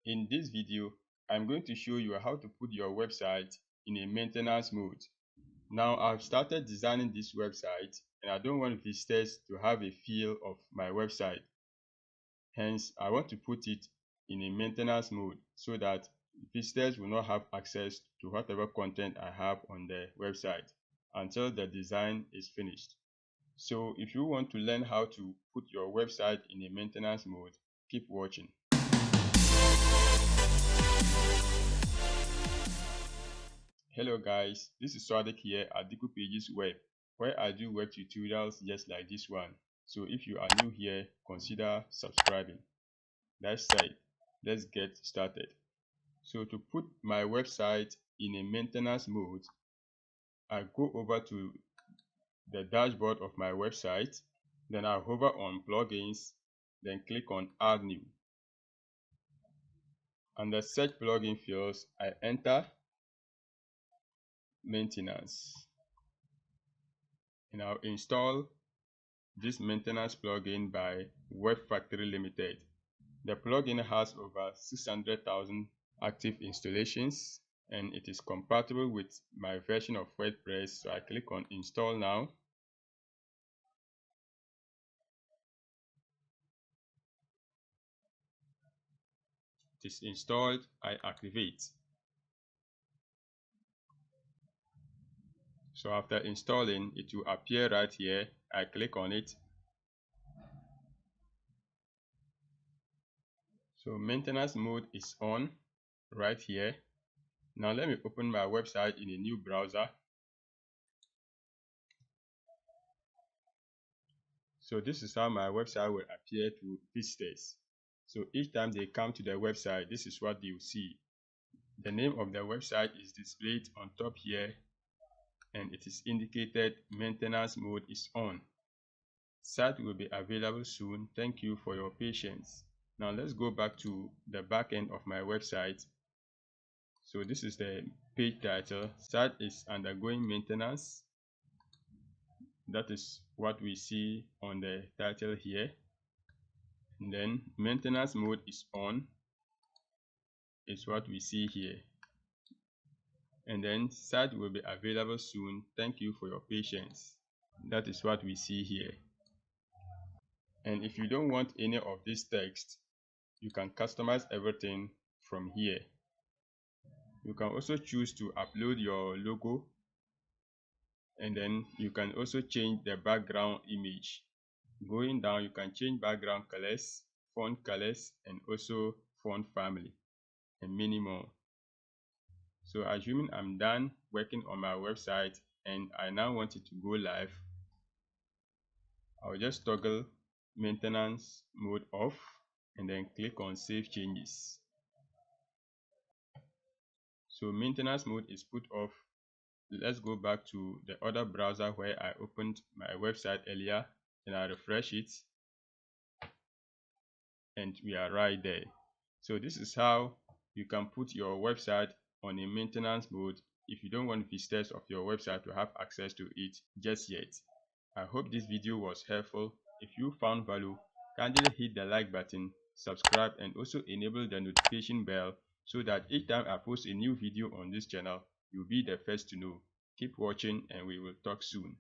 In this video, I'm going to show you how to put your website in a maintenance mode. Now, I've started designing this website and I don't want visitors to have a feel of my website. Hence, I want to put it in a maintenance mode so that visitors will not have access to whatever content I have on the website until the design is finished. So if you want to learn how to put your website in a maintenance mode, keep watching. Hello guys, this is Swadik here at Dikupages Web, where I do web tutorials just like this one. So if you are new here, consider subscribing. That said, let's get started. So to put my website in a maintenance mode, I go over to the dashboard of my website, then I hover on plugins, then click on add new. Under search plugin fields, I enter maintenance, and I'll install this maintenance plugin by Web Factory Limited. The plugin has over 600,000 active installations and it is compatible with my version of WordPress, so I click on install now. It is installed, I activate. So after installing, it will appear right here. I click on it. So maintenance mode is on right here. Now let me open my website in a new browser. So this is how my website will appear to visitors. So each time they come to the website, this is what they will see. The name of the website is displayed on top here, and it is indicated maintenance mode is on. Site will be available soon. Thank you for your patience. Now let's go back to the back end of my website. So this is the page title. Site is undergoing maintenance. That is what we see on the title here. And then maintenance mode is on is what we see here. And then site will be available soon. Thank you for your patience. That is what we see here. And if you don't want any of this text, you can customize everything from here. You can also choose to upload your logo, and then you can also change the background image. Going down, you can change background colors, font colors, and also font family, and many more. So assuming I'm done working on my website and I now want it to go live, I'll just toggle maintenance mode off and then click on save changes. So maintenance mode is put off. Let's go back to the other browser where I opened my website earlier, and I refresh it, and we are right there. So this is how you can put your website on a maintenance mode if you don't want visitors of your website to have access to it just yet. I hope this video was helpful. If you found value, kindly hit the like button, subscribe, and also enable the notification bell so that each time I post a new video on this channel, you'll be the first to know. Keep watching and we will talk soon.